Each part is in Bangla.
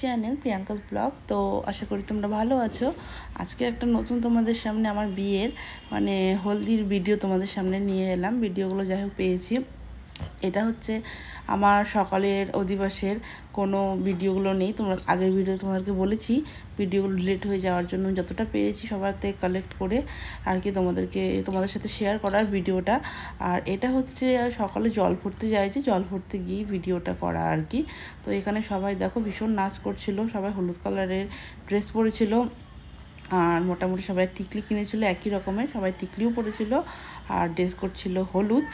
Channel Priyanka's blog. তো আশা করি তোমরা ভালো আছো। আজকে একটা নতুন তোমাদের সামনে আমার বিয়ের হলদির ভিডিও তোমাদের সামনে নিয়ে এলাম। ভিডিওগুলো যাই হোক পেয়েছি। এটা হচ্ছে আমার সকালের অধিবাসের কোনো ভিডিওগুলো নেই। তোমরা আগের ভিডিও তোমাদেরকে বলেছি ভিডিওগুলো ডিলিট হয়ে যাওয়ার জন্য যতটা পেরেছি সবার থেকে কালেক্ট করে আর কি তোমাদের সাথে শেয়ার করার ভিডিওটা। আর এটা হচ্ছে সকালে জল ভরতে যাইছে, জল ভরতে গিয়ে ভিডিওটা করা আর কি। তো এখানে সবাই দেখো ভীষণ নাচ করছিল, সবাই হলুদ কালারের ড্রেস পরেছিল আর মোটামুটি সবাই টিকলি কিনেছিল একই রকমের, সবাই টিকলিও পরেছিল আর ড্রেস করছিল হলুদ।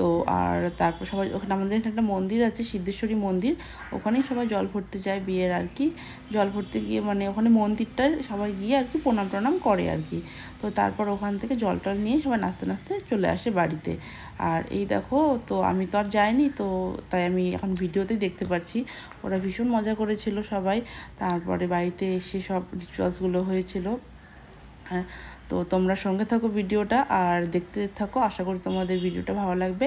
তো আর তারপর সবাই ওখানে আমাদের এখানে একটা মন্দির আছে, সিদ্ধেশ্বরী মন্দির, ওখানেই সবাই জল ভরতে যায় বিয়ের আর কি। জল ভরতে গিয়ে ওখানে মন্দিরটায় সবাই গিয়ে আর কি প্রণাম করে আর কি। তো তারপর ওখান থেকে জল টল নিয়ে সবাই নাচতে নাচতে চলে আসে বাড়িতে। আর এই দেখো, তো আমি তো আর যাইনি, তো তাই আমি এখন ভিডিওতেই দেখতে পাচ্ছি ওরা ভীষণ মজা করেছিল সবাই। তারপরে বাড়িতে এসে সব রিচুয়ালসগুলো হয়েছিল। হ্যাঁ, তো তোমরা সঙ্গে থাকো ভিডিওটা আর দেখতে থাকো। আশা করি তোমাদের ভিডিওটা ভালো লাগবে।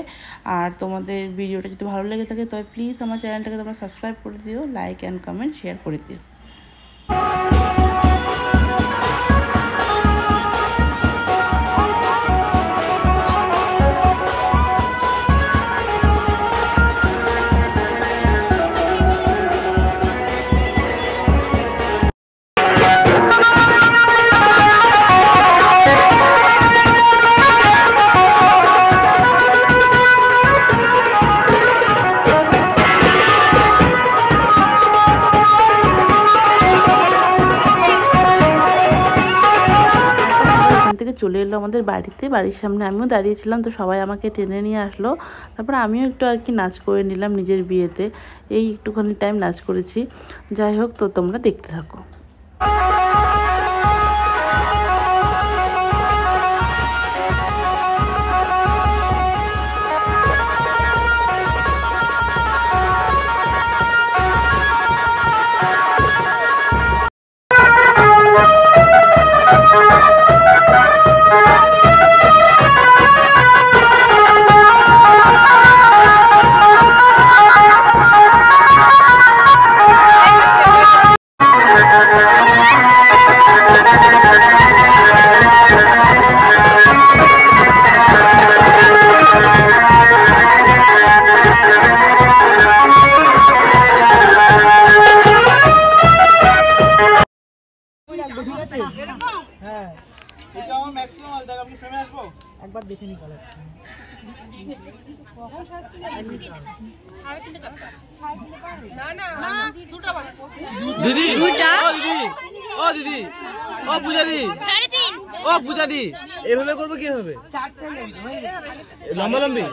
আর তোমাদের ভিডিওটা যদি ভালো লেগে থাকে তবে প্লিজ আমার চ্যানেলটাকে তোমরা সাবস্ক্রাইব করে দিও, লাইক অ্যান্ড কমেন্ট শেয়ার করে দিও। থেকে চলে এলো আমাদের বাড়িতে, বাড়ির সামনে আমিও দাঁড়িয়েছিলাম, তো সবাই আমাকে টেনে নিয়ে আসলো। তারপর আমিও একটু আর কি নাচ করে নিলাম নিজের বিয়েতে, এই একটুখানি টাইম নাচ করেছি। যাই হোক, তো তোমরা দেখতে থাকো। একবার দেখে নি কালার দিদি ও দিদি ও পূজা দি ও পূজা দি এভাবে করবো কি হবে লম্বা লম্বি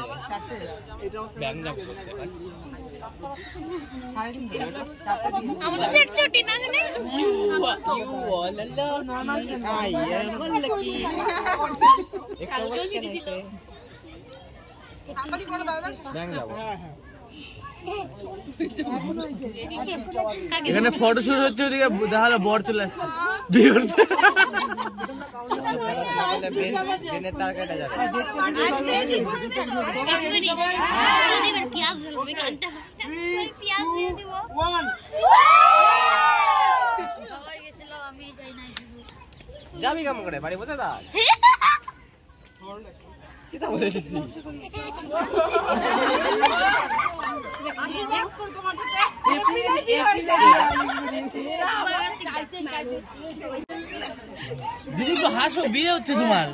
এখানে ফটোশুট হচ্ছে, ওদিকে দেখালো বর চলে আসছে বিয়ে করতে। যাবি কেমন করে বাড়ি বসে দা সেটা বলেছি। দিদি তো হাসো, বিয়ে হচ্ছে তোমার।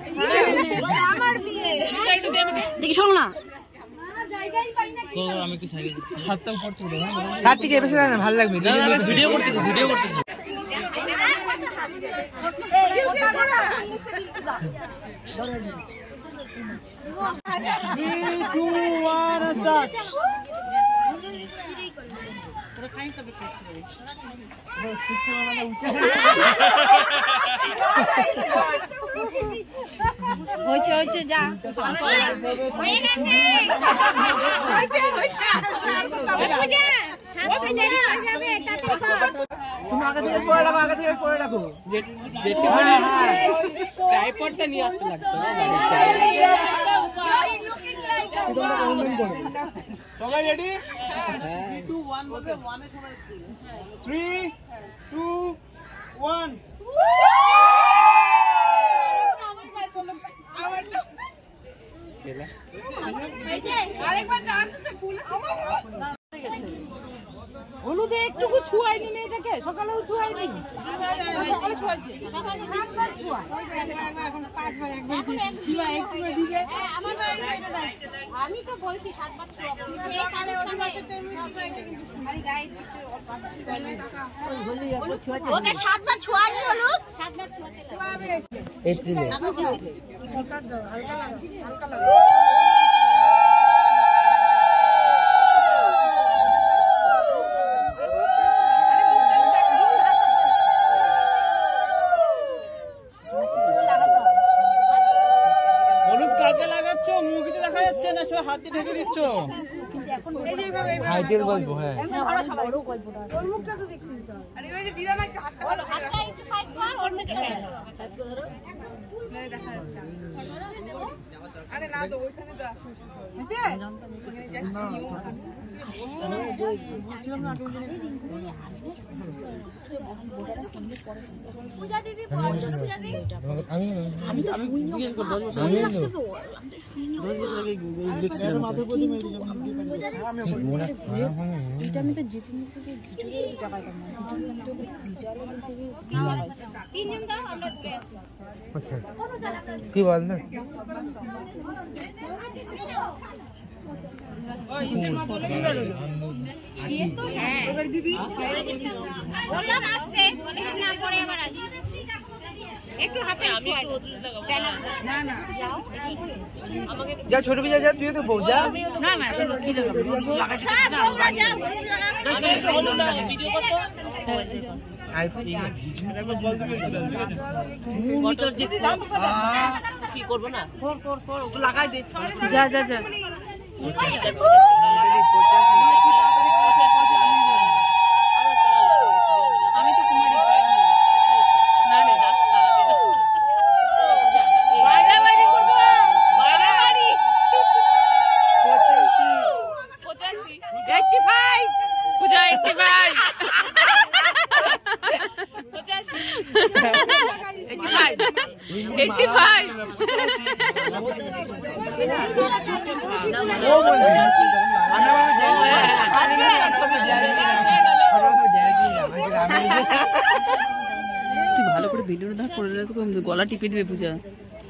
দেখি শোনো না, আমি একটু সাইডে হাতটা উপর তুলে হাত থেকে এসে না ভালো লাগবে। ভিডিও করতেছি হয়েছে যা হয়ে গেছে। তুমি আগে থেকে পরে রাখো, ট্রাইপডটা নিয়ে আসতে লাগতো না। সবাই রেডি? 3, 2, 1 হলুদে একটুকু ছুঁয়াইনি মেয়েটাকে, সকালেও ছুঁয়াইনি, সকালে ছুঁয়াইছে। আমি তো বলছি 7 বার ওকে 7 বার ছোঁয়ানি হলো, 7 বার ছোঁয়াবে এপ্রিলে হলুদ কাকে লাগাচ্ছ? মুখে দেখা যাচ্ছে না, সব হাতে ঢেকে দিচ্ছ। হাইটের গল্প। হ্যাঁ পূজা দিদি পূজা দিদি আচ্ছা কি বল না বললাম আসতে না পরে আবার আগে একটু হাতে না না যা ছোট বিজা যা, তুই তো বউ যা। না না কি কি করবো না লাগাই দে যা যা যা আমি তো কুমারী পাইনি না রে বাইরে বাইরে করবো বাইরে বাড়ি 85 পূজা 85 তুই ভালো করে ভিডিওটা করে গলা টিপে দিবে পূজা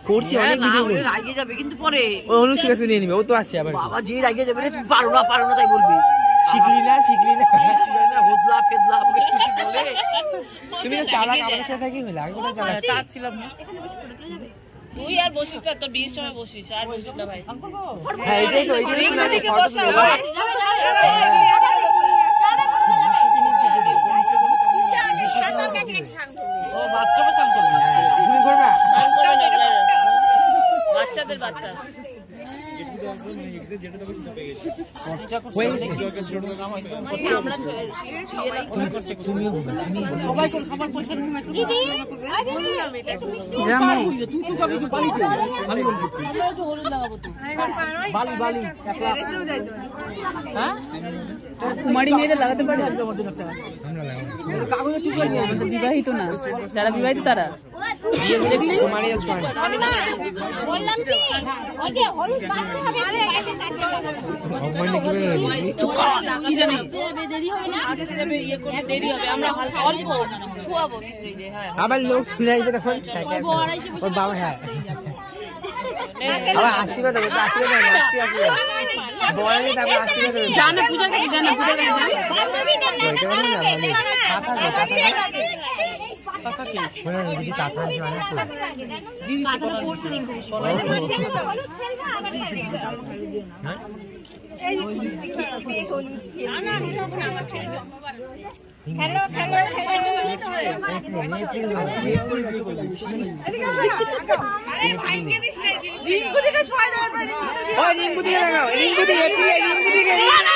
করছি অনেক ভিডিও রাগে যাবে কিন্তু পরে ও অনু শিখে নিয়ে নিবে, ও তো আছে আবার। বাবা যে রাগে যাবে রে পারো না তাই বলবি শিখলি না হোদলা পেদলা আমাকে কি বলে তুমি তো চালাক, আমাদের সাথে থাকি মিলে আগে কোথায় চালাক চাপ ছিলাম না তুই আর বসিস না, তোর বিয়ের সময় বসিস আর বসিস না ভাই। হ্যাঁ এটাই তো, এইটাই তো বসা ও বাচ্চাকে সাম করবে, তুমি করবা সাম করবে না এগুলা বাচ্চাদের বাচ্চা কুমারী মেয়েদের লাগাতে পারে বিবাহিত না, যারা বিবাহিত তারা বললাম কি ওই যে হলুদ বাঁধতে হবে কি জানি দেরি হবে না, ইয়ে করতে দেরি হবে, আমরা অল্প ছোঁয়াবো আবার লোক শুনে আসবে তখন। ওর বাবা হ্যাঁ আবার আশীর্বাদ দেবে, আশীর্বাদ দেবে বলে তারপর আশীর্বাদ দেবে। জানে পূজার কাছে জানে পূজার কাছে জানে রিঙ্কু দিকে লাগাও, রিঙ্কু দিকে রিঙ্কু দিকে না